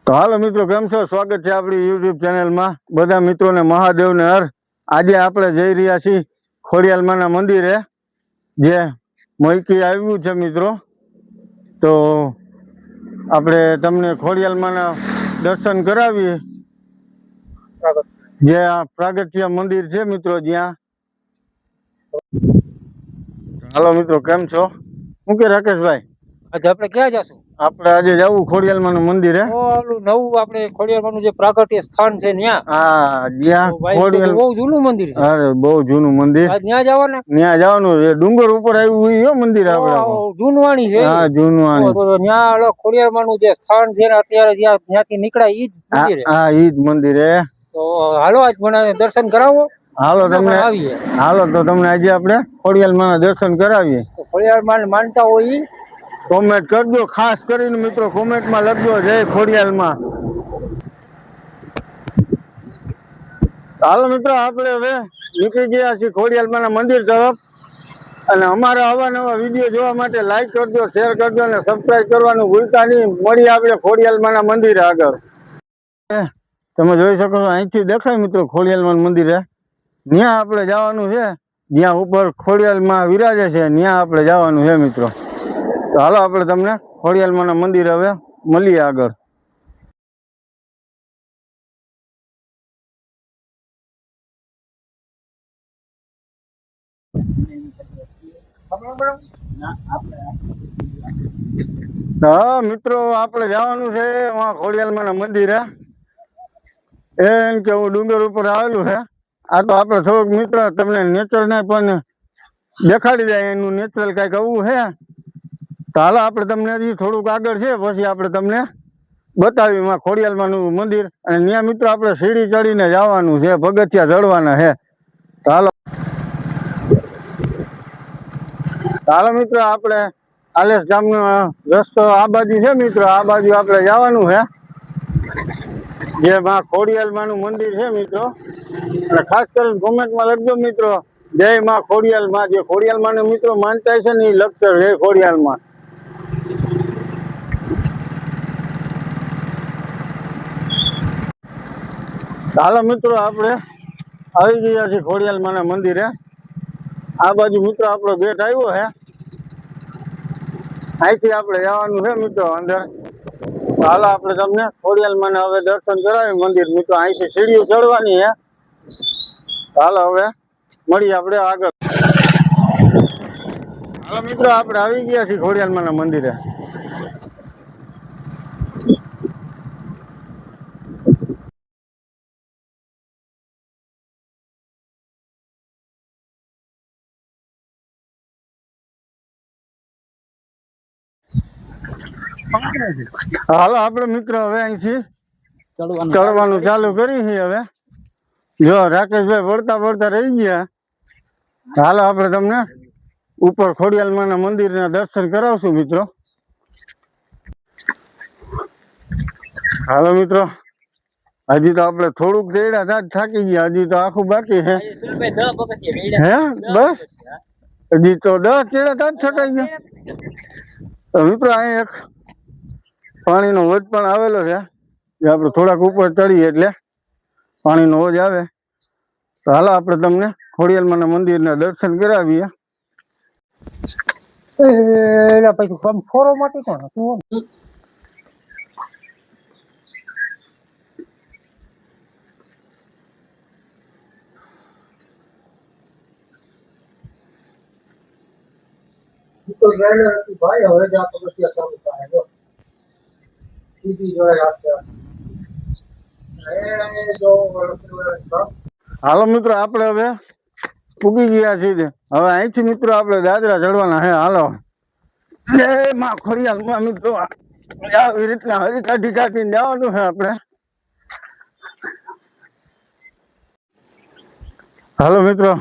તો હાલો મિત્રો, કેમ છો? સ્વાગત છે આપણી યુટ્યુબ ચેનલમાં. બધા મિત્રોને મહાદેવને હર. આજે આપણે જઈ રહ્યા છીએ ખોડિયાલમાના મંદિરે, જે મોયકી આવ્યું છે મિત્રો. તો આપણે તમને ખોડિયાલમાના દર્શન કરાવીએ, જે આ પ્રાગટ્ય મંદિર છે મિત્રો જ્યાં. હાલો મિત્રો, કેમ છો? શું કે રાકેશભાઈ, આજે આપણે ક્યાં જશું? આપણે આજે જવું ખોડિયાલમાનું મંદિર. ઓલું નવું આપણે ખોડિયાલમાનું જે પ્રાગટ્ય સ્થાન છે ત્યાં. હા, જ્યાં ખોડિયાલ બહુ જૂનું મંદિર છે. અરે બહુ જૂનું મંદિર. ત્યાં જવાના, ત્યાં જવાનું છે. ડુંગર ઉપર આવ્યું હોય મંદિર આપણે. જૂનવાણી છે. હા, જૂનવાણી. ત્યાં ખોડિયાલમાનું જે સ્થાન છે અત્યારે જ્યાંથી નીકળ્યા ઈ જ મંદિર. હા, ઈ જ મંદિર હે. તો હાલો આજ મને દર્શન કરાવો. હાલો તો તમને આજે આપણે ખોડિયાલમાના દર્શન કરાવીએ. ખોડિયાલમાં માનતા હોય કોમેન્ટ કરજો, ખાસ કરીને મિત્રો કોમેન્ટમાં લખજો જય ખોડિયાલમાં. હાલો મિત્રો, આપણે હવે નીકળી ગયા છીએ ખોડિયાલમાના મંદિર તરફ. અને અમારા અવાનવા વિડીયો જોવા માટે લાઈક કરજો, શેર કરજો અને સબસ્ક્રાઈબ કરવાનું ભૂલતા નહીં. મળીએ આપણે ખોડિયાલમાના મંદિરે આગળ. તમે જોઈ શકો છો, અહીંથી દેખાય મિત્રો ખોડિયાલમાનું મંદિર. ત્યાં આપણે જવાનું છે, જ્યાં ઉપર ખોડિયાલમાં વિરાજે છે ત્યાં આપણે જવાનું છે મિત્રો. તો હાલો આપણે તમને ખોડિયાલમાના મંદિર હવે મળીએ આગળ. હા મિત્રો, આપણે જવાનું છે ખોડિયાલમાના મંદિરે. એમ કે હું ડુંગર ઉપર આવેલું છે. આ તો આપણે થોડુંક મિત્ર તમને નેચર ને પણ દેખાડી જાય, એનું નેચરલ કઈક આવું છે. તો હાલો આપણે તમને હજી થોડુંક આગળ છે, પછી આપણે તમને બતાવી ખોડિયાલમાનું મંદિર. અને ત્યાં મિત્રો આપણે સીડી ચડીને જવાનું છે, પગથિયા ચડવાના છે. તો હાલો મિત્રો, આપણે આલેશ ગામનો રસ્તો આ બાજુ છે મિત્રો. આ બાજુ આપણે જવાનું છે, જે ખોડિયાલમાનું મંદિર છે મિત્રો. અને ખાસ કરીને કોમેન્ટમાં લખજો મિત્રો જય માં ખોડિયાલમાં. જે ખોડિયાલમાને મિત્રો માનતા છે ને એ લક્ષર જય ખોડિયાલમાં. ચાલો મિત્રો, આપણે આવી ગયા છીએ ખોડિયાલમાના મંદિરે. આ બાજુ મિત્રો આપણો ગેટ આવ્યો છે, અહીંથી આપણે જવાનું છે મિત્રો અંદર. હાલો આપણે તમને ખોડિયાલમાને હવે દર્શન કરાવી મંદિર મિત્રો. અહીંથી સીડીઓ ચડવાની છે. હાલો હવે મળીએ આપણે આગળ. હાલો મિત્રો, આપણે આવી ગયા છીએ ખોડિયાલમાના મંદિરે. હાલો આપણે મિત્રો હવે અહીંથી ચડવાનું ચાલુ કરી છે. હવે જો રાકેશભાઈ પડતા રહી ગયા. હાલો આપણે તમને ઉપર ખોડિયાલમાના મંદિરના દર્શન કરાવશું મિત્રો. હાલો મિત્રો, હજી તો આપણે થોડુંક ચડ્યા થાકી ગયા. હજી તો આખું બાકી છે. હે બસ હજી તો 10 ચડ્યા થકાઈ ગયા. તો મિત્રો અહીં એક પાણીનો હોજ પણ આવેલો છે, જે આપણે થોડાક ઉપર ચડીએ એટલે પાણીનો હોજ આવે. તો હાલો આપણે તમને ખોડિયાલમાના મંદિરના દર્શન કરાવીએ. ફોરો માટે કોણ હતું? ભાઈ હવે જ આ પગથિયા ચાલુ થાય જો સીધી જોડે હાલો મિત્રો, આપણે હવે પૂગી ગયા છીએ. હવે અહીંથી મિત્રો આપણે દાદરા ચડવાના હે. હાલો જય માં ખોડિયાલમાં મિત્રો. આવી રીતના હરી કાઢીને જવાનું છે આપણે. હાલો મિત્રો,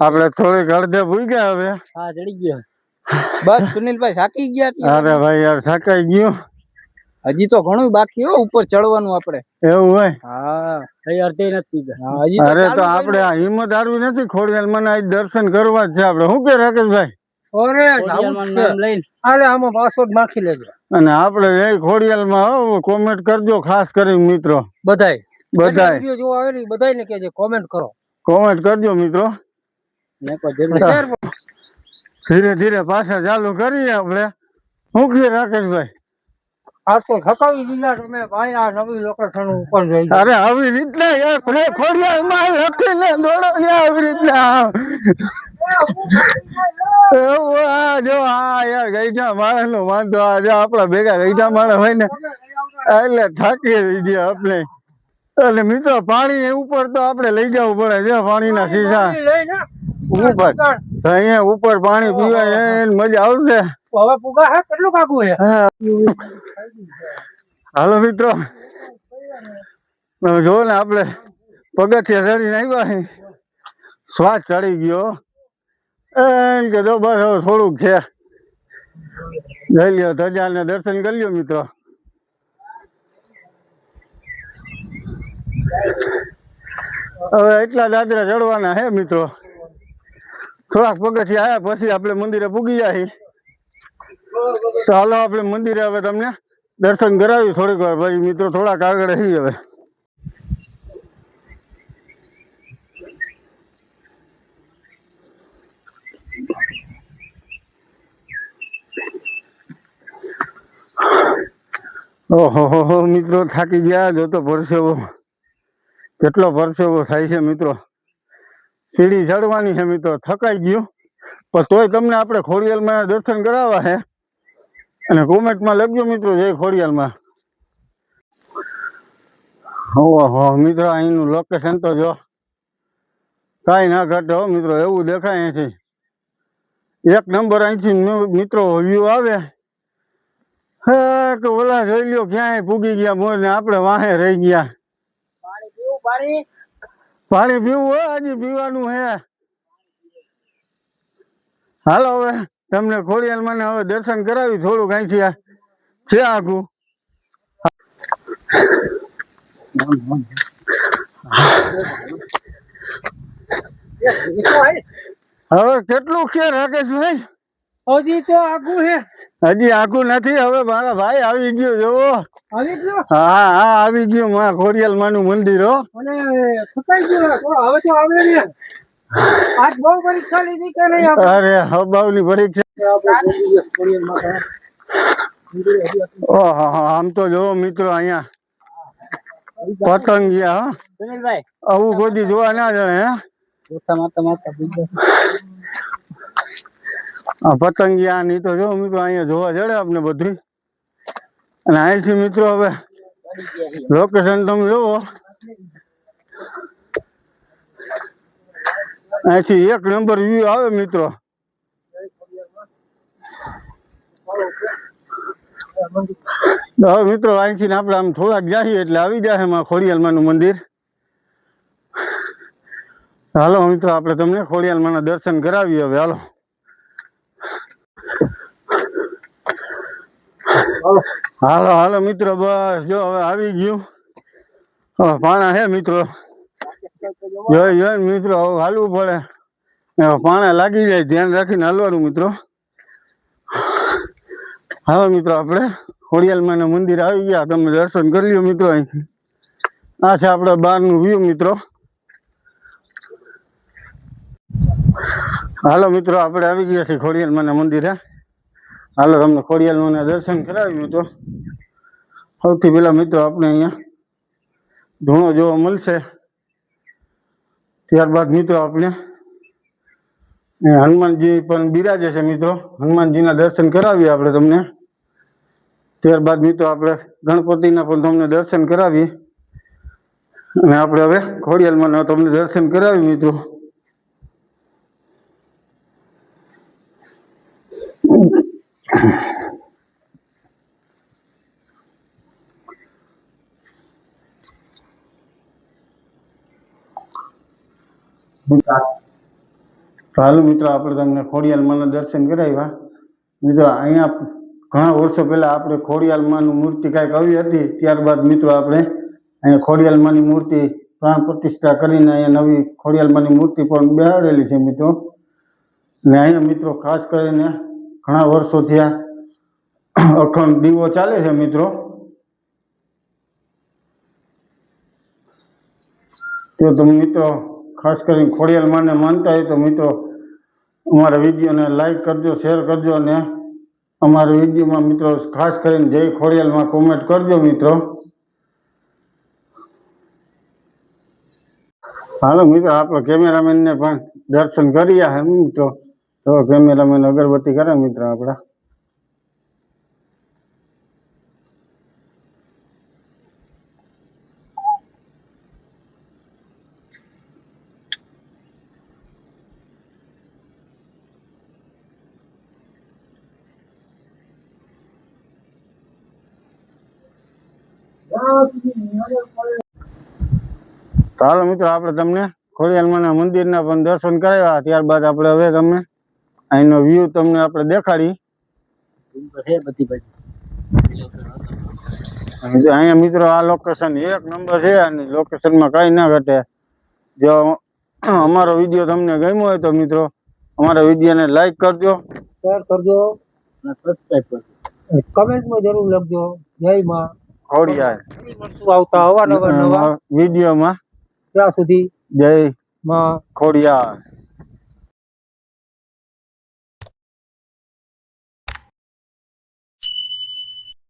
આપણે થોડીક અડધે ભૂગ્યા હવે. હા, ચડી ગયા. બસ સુનિલભાઈ થાકી ગયા. અરે ભાઈ યાર, થાકાઈ ગયો. હજી તો ઘણું બાકી હો ઉપર ચડવાનું આપણે. એવું હોય? હા, અડધે નથી. અરે તો આપણે આ હિંમત હારવી નથી. ખોડિયાલમાના આજ દર્શન કરવા જ છે આપણે. શું કે રાકેશભાઈ? અરે આમાં પાસવર્ડ નાખી લેજો. અને આપણે એ ખોડિયાલમાં કોમેન્ટ કરજો ખાસ કરીને મિત્રો, બધાય બધાય વિડિયો જોવા આવે ને બધાયને કહેજે કોમેન્ટ કરો, કોમેન્ટ કરજો મિત્રો. શેર ધીરે ધીરે પાછા ચાલુ કરીએ આપણે. શું કહે રાકેશભાઈ? આ તો થકાવી દીધા તમે ભાઈ, આ નવી લોકેશન ઉપર જઈ અરે આવી રીતના યાર ખોડિયાલમાં લખીને દોડો ને આવી રીતના. એવું આ જો આ યાર ગઈઠા માણસ નું વાંધો. આ જો આપડા ભેગા ગઈઠા માણસ હોય ને એટલે થાકી ગયા આપણે. એટલે મિત્રો પાણી ઉપર તો આપણે લઈ જવું પડે છે, પાણીના સીસા ઉપર. અહીંયા ઉપર પાણી પીવાય એને મજા આવશે. હવે પુગા હે કેટલું કાકું છે. હાલો મિત્રો, જો ને આપણે પગથિયા ચડીને આવ્યા છે, શ્વાસ ચડી ગયો. એમ કે જો બસ હવે થોડુંક છે, જઈ લ્યો ધજાને દર્શન કરી લ્યો મિત્રો. હવે એટલા દાદરા ચડવાના હે મિત્રો. થોડાક પગથિયા આવ્યા પછી આપણે મંદિરે પૂગી જાય. તો હાલો આપણે મંદિરે હવે તમને દર્શન કરાવી થોડીક વાર ભાઈ મિત્રો. થોડાક આગળ હી હવે. ઓહો મિત્રો થાકી ગયા. જો તો પરસેવો કેટલો પરસેવો થાય છે મિત્રો. સીડી ચડવાની છે મિત્રો, થકાઈ ગયું. પણ તોય તમને આપણે ખોડિયાલમાં દર્શન કરાવવા છે. અને કોમેન્ટમાં લખજો મિત્રો જય ખોડિયાલમાં. ઓહો મિત્રો અહીંનું લોકેશન તો જો કાંઈ ના ઘટે હો મિત્રો. એવું દેખાય અહીંથી એક નંબર. અહીંથી મિત્રો વ્યૂ આવે હે કે ઓલા જોઈ લ્યો ક્યાંય પૂગી ગયા મોર ને આપણે વાહે રહી ગયા. પાણી પીવું હોય હજી પીવાનું હે. હાલો હવે તમને ખોડિયાલમાં હવે દર્શન કરાવી. થોડુંક અહીંથી છે આખું. હવે કેટલું છે રાકેશભાઈ? હજી તો આગું છે, હજી આખું નથી. હવે મારા ભાઈ આવી ગયો જોવો. આવી ગયો. હા હા આવી ગયું માં ખોડિયાલમાં નું મંદિર હો. અને થકાઈ ગયો હવે તો આવે ને. આજ બહુ પરીક્ષા લીધી કે નહીં? અરે હબાવની પરીક્ષા. ઓહો આમ તો જોવો મિત્રો અહીંયા પતંગિયા. હો સુનિલભાઈ આવું કોઈ જોવા ના જણે હે. પતંગિયા ની તો જો મિત્રો અહીંયા જોવા જડે આપણે બધી. અને અહીંથી મિત્રો હવે લોકેશન તમે જોવો. અહીંથી એક નંબર વ્યૂ આવે મિત્રો. હવે મિત્રો અહીંથી આપણે આમ થોડાક જઈએ એટલે આવી જાય એમાં ખોડિયાલમાં નું મંદિર. હાલો મિત્રો આપણે તમને ખોડિયાલમાં ના દર્શન કરાવીએ હવે. હાલો હાલો મિત્રો બસ જો હવે આવી ગયું. પાણા હે મિત્રો. જોઈ મિત્રો હવે હાલવું પડે. પાણા લાગી જાય ધ્યાન રાખીને હાલવાનું મિત્રો. હાલો મિત્રો આપણે ખોડિયાલમાં ના મંદિર આવી ગયા. તમે દર્શન કરી લ્યો મિત્રો અહીંથી. આ છે આપણે બહારનું વ્યૂ મિત્રો. હાલો મિત્રો આપણે આવી ગયા છીએ ખોડિયાલમાં ના મંદિરે. હાલો તમને ખોડિયાલમાં ના દર્શન કરાવ્યું મિત્રો. સૌથી પહેલા મિત્રો આપણે અહીંયા ધૂણો જોવા મળશે. ત્યારબાદ મિત્રો આપણે હનુમાનજી પણ બિરાજે છે મિત્રો. હનુમાનજીના દર્શન કરાવીએ આપણે તમને. ત્યારબાદ મિત્રો આપણે ગણપતિના પણ તમને દર્શન કરાવીએ. અને આપણે હવે ખોડિયાલમાં તમને દર્શન કરાવી મિત્રો. હાલો મિત્રો આપણે તમને ખોડિયાલમાં દર્શન કરાવ્યા મિત્રો. અહીંયા ઘણા વર્ષો પહેલા આપણે ખોડિયાલમાંનું મૂર્તિ કાંઈક આવી હતી. ત્યારબાદ મિત્રો આપણે અહીંયા ખોડિયાલમાંની મૂર્તિ પ્રાણ પ્રતિષ્ઠા કરીને અહીંયા નવી ખોડિયાલમાંની મૂર્તિ પણ બેહાડેલી છે મિત્રો. ને અહીંયા મિત્રો ખાસ કરીને ઘણા વર્ષો થયા અખંડ દીવો ચાલે છે મિત્રો. તો તમે મિત્રો ખાસ કરીને ખોડિયાર માને માનતા હોય તો મિત્રો અમારા વિડીયોને લાઈક કરજો, શેર કરજો અને અમારા વિડીયોમાં મિત્રો ખાસ કરીને જય ખોડિયારમાં કોમેન્ટ કરજો મિત્રો. હાલો મિત્રો, આપણે કેમેરામેનને પણ દર્શન કર્યા હે મિત્રો. તો કેમેરામેન અગરબત્તી કરે મિત્રો આપણા. તો હાલો મિત્રો, આપણે તમને ખોડિયારમાંના મંદિરના પણ દર્શન કરાવ્યા. ત્યારબાદ આપણે હવે તમને અહીંનો વ્યૂ તમને આપણે દેખાડી. અહીંયા મિત્રો આ લોકેશન એક નંબર છે અને લોકેશનમાં કઈ ના ઘટે. જો અમારો વિડીયો તમને ગમ્યો હોય તો મિત્રો અમારા વિડીયોને લાઈક કરજો, શેર કરજો અને સબસ્ક્રાઇબ કરજો. કમેન્ટમાં જરૂર લખજો જય માં ખોડિયાર. આવતા અવારનવાર નવા વિડીયોમાં ત્યાં સુધી જય માં ખોડિયાર.